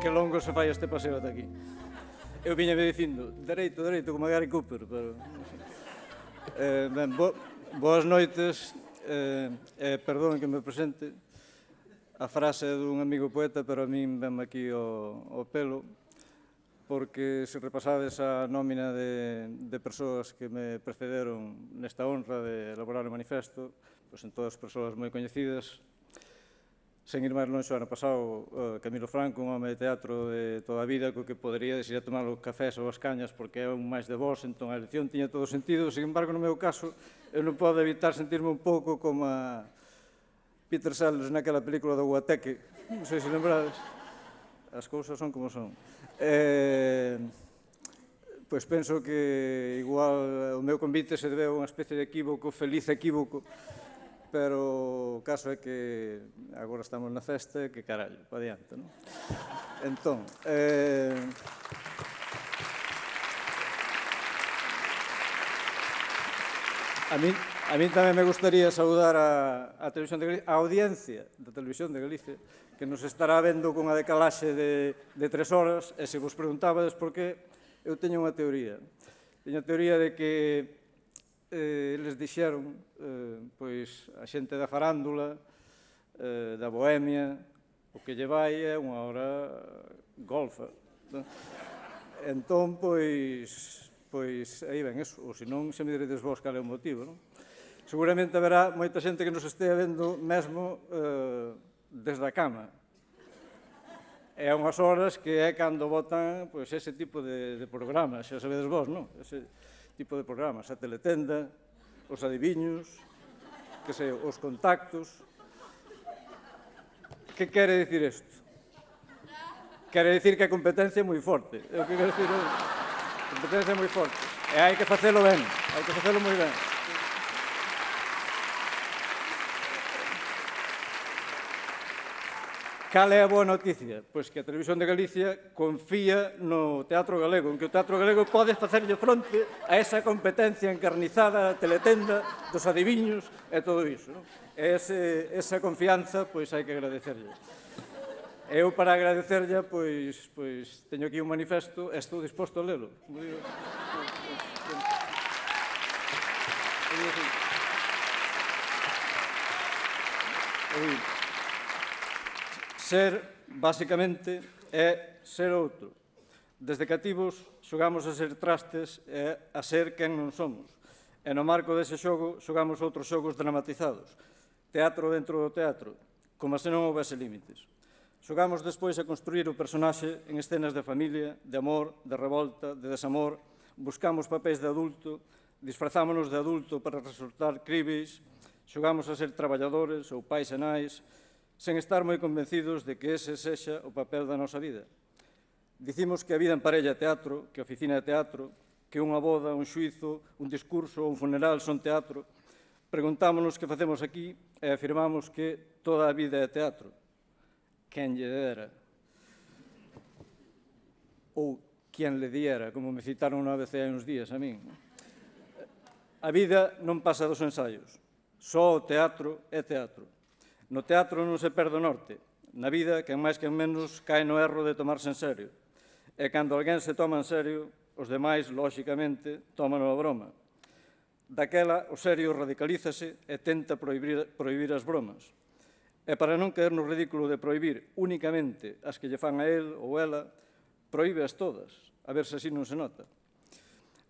que longo se fai este paseo ata aquí. Eu viñame dicindo, dereito, dereito, como a Gary Cooper, pero... Ben, boas noites, perdón que me presente. A frase é dun amigo poeta, pero a min venme aquí ao pelo, porque se repasades a nómina de persoas que me precederon nesta honra de elaborar o manifesto, pois en todas persoas moi coñecidas, sen ir máis longe, o ano pasado, Camilo Franco, un home de teatro de toda a vida, co que podería ir a tomar os cafés ou as cañas, porque é un máis de vos, entón a elección tiña todo sentido. Sin embargo, no meu caso, eu non podo evitar sentirme un pouco como a Peter Sellers naquela película do Guateque. Non sei se lembrades. As cousas son como son. Pois penso que igual o meu convite se debe a unha especie de equívoco, feliz equívoco, pero o caso é que agora estamos na festa e que carallo, pa diante, non? Entón, a min tamén me gustaría saudar a Televisión de Galicia, a audiencia da Televisión de Galicia, que nos estará vendo con a decalaxe de 3 horas, e se vos preguntabades por qué, eu teño unha teoría. Teño a teoría de que eles dixeron, pois, a xente da farándula, da bohemia, o que lle vai é unha hora golfa. Entón, pois, aí ven eso, ou senón, se me diredes vos cal é o motivo, non? Seguramente haberá moita xente que nos estea vendo mesmo desde a cama. É unhas horas que é cando votan ese tipo de programas, xa sabedes vos, non? Ese tipo de programas, a teletenda, os adiviños, que sei, os contactos. Que quere dicir isto? Quere dicir que a competencia é moi forte. É o que quero dicir, a competencia é moi forte. E hai que facelo ben, hai que facelo moi ben. Cal é a boa noticia? Pois que a Televisión de Galicia confía no teatro galego, en que o teatro galego pode facerlle fronte a esa competencia encarnizada, a teletenda, dos adiviños e todo iso. Esa confianza, pois hai que agradecerlle. Eu, para agradecerlle, pois teño aquí un manifesto e estou disposto a lelo. Ser, basicamente, é ser outro. Desde cativos xogamos a ser trastes e a ser quen non somos. E no marco dese xogo xogamos outros xogos dramatizados. Teatro dentro do teatro, como se non houvese límites. Xogamos despois a construir o personaxe en escenas de familia, de amor, de revolta, de desamor. Buscamos papéis de adulto, disfrazámonos de adulto para resultar críveis. Xogamos a ser traballadores ou pais e nais, sen estar moi convencidos de que ese sexa o papel da nosa vida. Dicimos que a vida en parella é teatro, que a oficina é teatro, que unha boda, un xuízo, un discurso ou un funeral son teatro. Preguntámonos que facemos aquí e afirmamos que toda a vida é teatro. Quen lle dera? Ou quen le diera, como me citaron unha vez hai uns días a min. A vida non pasa dos ensaios. Só o teatro é teatro. No teatro non se perde o norte. Na vida, quen máis quen menos, cae no erro de tomarse en serio. E cando alguén se toma en serio, os demais, lóxicamente, tómano a broma. Daquela, o serio radicalízase e tenta prohibir as bromas. E para non caer no ridículo de prohibir únicamente as que lle fan a él ou ela, prohíbeas todas, a ver se así non se nota.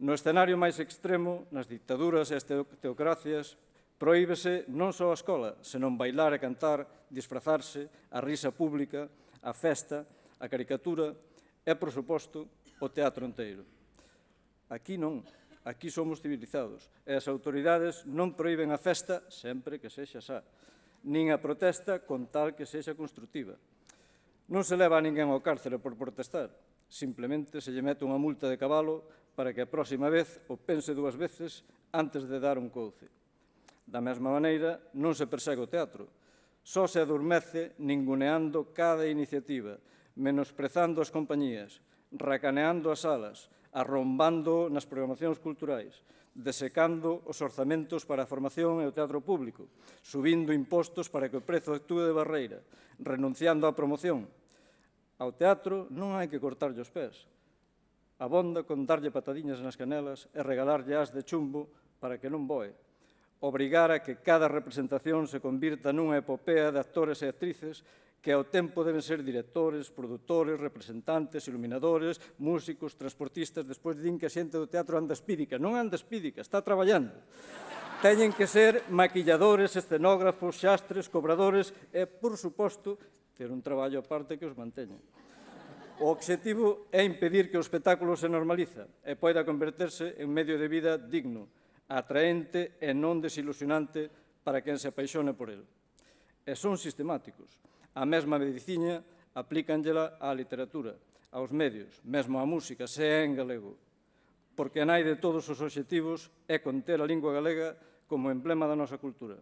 No escenario máis extremo, nas dictaduras e as teocracias, prohíbese non só a escola, senón bailar e cantar, disfrazarse, a risa pública, a festa, a caricatura e, por suposto, o teatro inteiro. Aquí non, aquí somos civilizados e as autoridades non prohíben a festa sempre que sexa xa, nin a protesta con tal que sexa constructiva. Non se leva a ninguén ao cárcere por protestar, simplemente se lle mete unha multa de cabalo para que a próxima vez o pense 2 veces antes de dar un couce. Da mesma maneira, non se persegue o teatro. Só se adormece ninguneando cada iniciativa, menosprezando as compañías, racaneando as salas, arrombando nas programacións culturais, desecando os orzamentos para a formación e o teatro público, subindo impostos para que o prezo actúe de barreira, renunciando á promoción. Ao teatro non hai que cortarlle os pés. Abonda con darlle patadiñas nas canelas e regalarlle as de chumbo para que non voe. Obrigar a que cada representación se convirta nunha epopea de actores e actrices que ao tempo deben ser directores, produtores, representantes, iluminadores, músicos, transportistas. Despois din que a xente do teatro anda espídica. Non anda espídica, está traballando. Teñen que ser maquilladores, escenógrafos, xastres, cobradores e, por suposto, ter un traballo aparte que os manteña. O obxectivo é impedir que o espectáculo se normaliza e poida converterse en medio de vida digno, atraente e non desilusionante para quen se apaixone por el. E son sistemáticos. A mesma mediciña aplícanllela á literatura, aos medios, mesmo á música, se é en galego. Porque a nai de todos os obxectivos é conter a lingua galega como emblema da nosa cultura.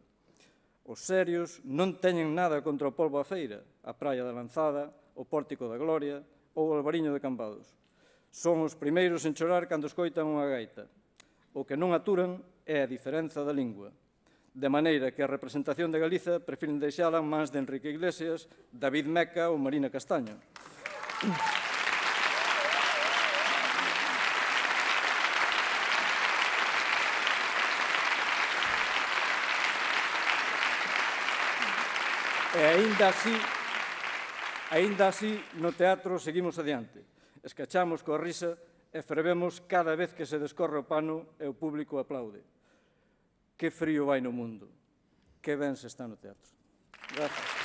Os serios non teñen nada contra o polvo á feira, a praia da Lanzada, o pórtico da Gloria ou o Albariño de Cambados. Son os primeiros en chorar cando escoitan unha gaita. O que non aturan é a diferenza da lingua. De maneira que a representación de Galiza prefiren deixala en mans de Enrique Iglesias, David Meca ou Marina Castaño. E aínda así, no teatro seguimos adiante. Escachamos coa risa e fervemos cada vez que se descorre o pano e o público aplaude. Que frío vai no mundo. Que ben se está no teatro. Gracias.